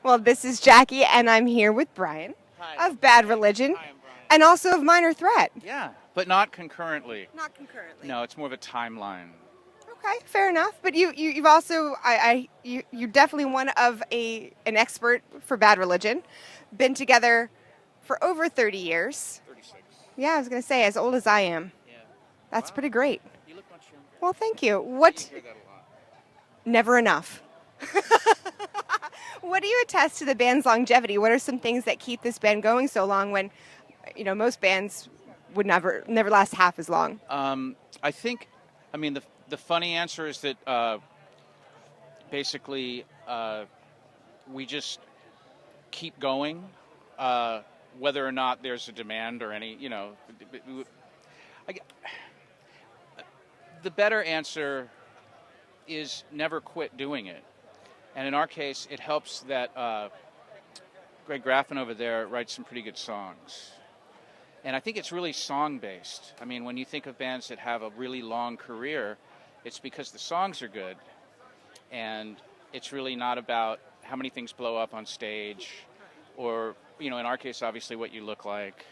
Well, this is Jackie, and I'm here with Brian Hi. of Bad Religion Hi, I'm Brian. and also of Minor Threat. Yeah, but not concurrently. Not concurrently. No, it's more of a timeline. Okay, fair enough. But you've also, you're definitely one of an expert for Bad Religion. Been together for over 30 years. 36. Yeah, I was going to say, as old as I am. Yeah. That's Wow. pretty great. You look much younger. Well, thank you. You What? hear that a lot. Never enough. What do you attest to the band's longevity? What are some things that keep this band going so long when, most bands would never last half as long? I think, the funny answer is that basically we just keep going, whether or not there's a demand or any, I, the better answer is never quit doing it. And in our case, it helps that Greg Graffin over there writes some pretty good songs. And I think it's really song-based. I mean, when you think of bands that have a really long career, it's because the songs are good. And it's really not about how many things blow up on stage or, in our case, obviously, what you look like.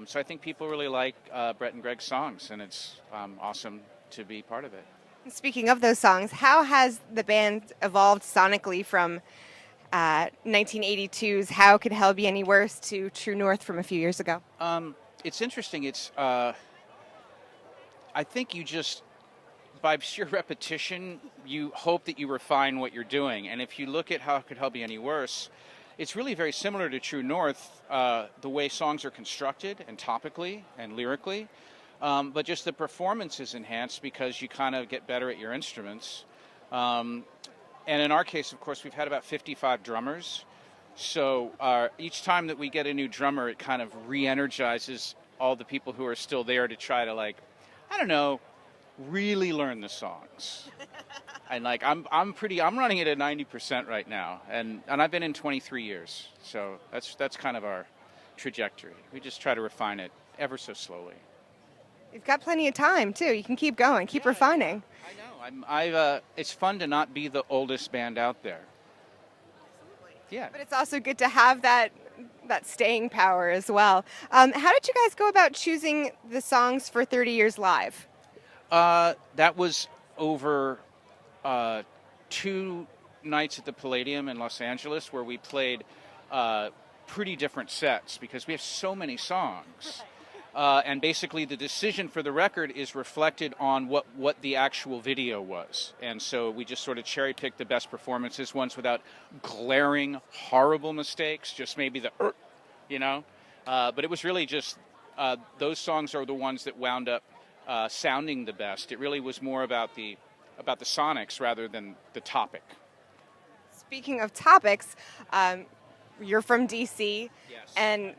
So I think people really like Brett and Greg's songs, and it's awesome to be part of it. Speaking of those songs, how has the band evolved sonically from 1982's "How Could Hell Be Any Worse" to True North from a few years ago? It's interesting. It's I think you just, by sheer repetition, you hope that you refine what you're doing. And if you look at How Could Hell Be Any Worse, it's really very similar to True North, the way songs are constructed and topically and lyrically. But just the performance is enhanced because you kind of get better at your instruments. And in our case, of course, we've had about 55 drummers. So each time that we get a new drummer, it kind of re-energizes all the people who are still there to try to, really learn the songs. And I'm running it at 90% right now, and I've been in 23 years. So that's kind of our trajectory. We just try to refine it ever so slowly. You've got plenty of time too. You can keep going, keep refining. I know. It's fun to not be the oldest band out there. Yeah. But it's also good to have that staying power as well. How did you guys go about choosing the songs for 30 Years Live? That was over 2 nights at the Palladium in Los Angeles, where we played pretty different sets because we have so many songs. And basically the decision for the record is reflected on what the actual video was. And so we just sort of cherry-picked the best performances, ones without glaring, horrible mistakes, just maybe but it was really just those songs are the ones that wound up sounding the best. It really was more about the sonics rather than the topic. Speaking of topics, you're from DC, Yes. and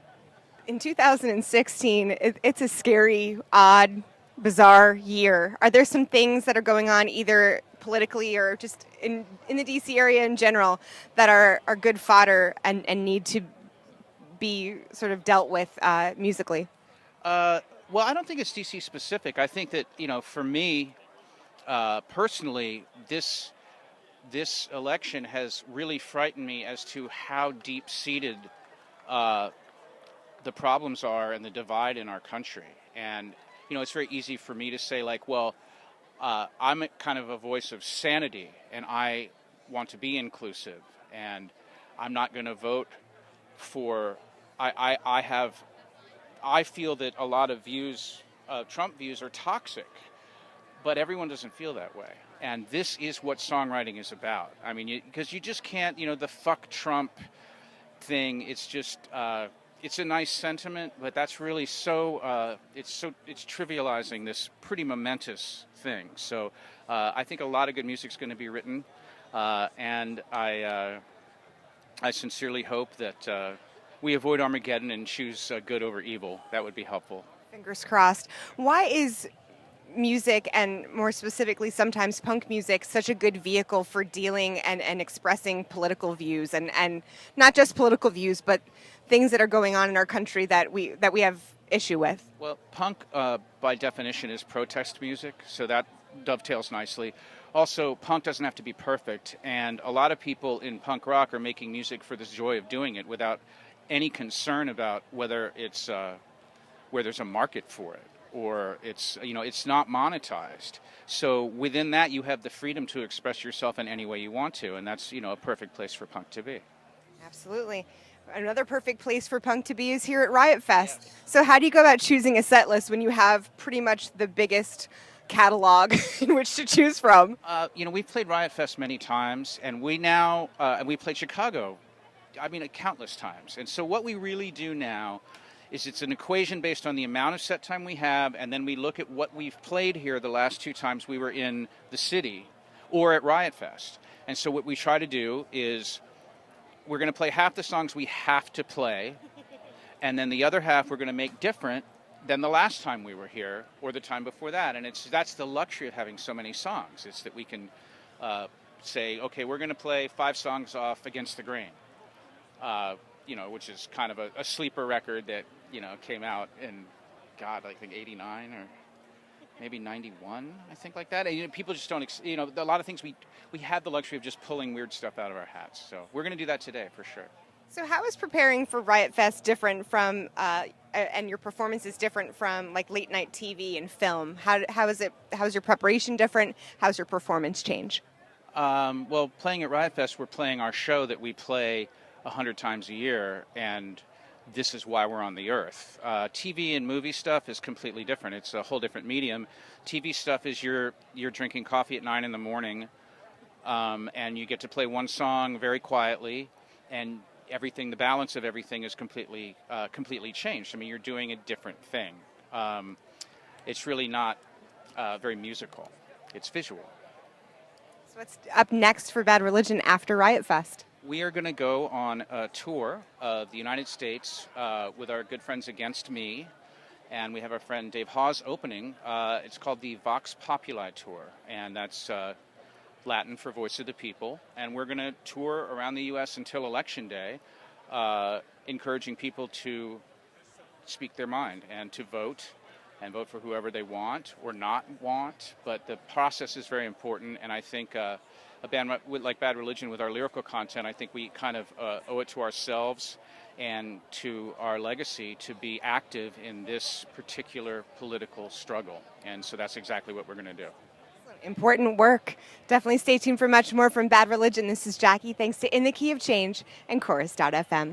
in 2016, it's a scary, odd, bizarre year. Are there some things that are going on either politically or just in the DC area in general that are good fodder and need to be sort of dealt with musically? Well, I don't think it's DC specific. I think that, for me, personally, this election has really frightened me as to how deep-seated the problems are and the divide in our country. And, it's very easy for me to say, I'm kind of a voice of sanity, and I want to be inclusive, and I'm not going to vote for, I feel that a lot of Trump views are toxic, but everyone doesn't feel that way. And this is what songwriting is about. I mean, because you just can't, the fuck Trump thing, it's just, it's a nice sentiment, but that's really it's trivializing this pretty momentous thing. So I think a lot of good music's going to be written, and I sincerely hope that we avoid Armageddon and choose good over evil. That would be helpful. Fingers crossed. Why is music, and more specifically sometimes punk music, such a good vehicle for dealing and expressing political views, and not just political views, but things that are going on in our country that we have issue with? Well, punk by definition is protest music, so that dovetails nicely. Also, punk doesn't have to be perfect, and a lot of people in punk rock are making music for the joy of doing it without any concern about whether it's where there's a market for it or it's not monetized. So within that, you have the freedom to express yourself in any way you want to, and that's a perfect place for punk to be. Absolutely. Another perfect place for punk to be is here at Riot Fest. Yes. So how do you go about choosing a set list when you have pretty much the biggest catalog in which to choose from? We've played Riot Fest many times, and we played Chicago, countless times. And so what we really do now is it's an equation based on the amount of set time we have, and then we look at what we've played here the last 2 times we were in the city or at Riot Fest. And so what we try to do is we're going to play half the songs we have to play, and then the other half we're going to make different than the last time we were here or the time before that. And that's the luxury of having so many songs. It's that we can say, okay, we're going to play 5 songs off Against the Grain, which is kind of a sleeper record that, came out in, I think 89 or maybe 91, I think, like that. And, people just don't, a lot of things we have the luxury of just pulling weird stuff out of our hats. So we're going to do that today for sure. So how is preparing for Riot Fest different from, and your performance is different from like late night TV and film? How is your preparation different? How's your performance change? Well, playing at Riot Fest, we're playing our show that we play 100 times a year, and this is why we're on the earth. TV and movie stuff is completely different. It's a whole different medium. TV stuff is you're drinking coffee at 9 in the morning, and you get to play one song very quietly, and the balance of everything is completely changed. You're doing a different thing. It's really not very musical. It's visual. So what's up next for Bad Religion after Riot Fest? We are going to go on a tour of the United States with our good friends Against Me, and we have our friend Dave Hawes opening. It's called the Vox Populi Tour, and that's Latin for Voice of the People. And we're going to tour around the U.S. until Election Day, encouraging people to speak their mind and to vote for whoever they want or not want. But the process is very important, and I think a band like Bad Religion with our lyrical content, I think we kind of owe it to ourselves and to our legacy to be active in this particular political struggle. And so that's exactly what we're going to do. Important work. Definitely stay tuned for much more from Bad Religion. This is Jackie. Thanks to In the Key of Change and Chorus.fm.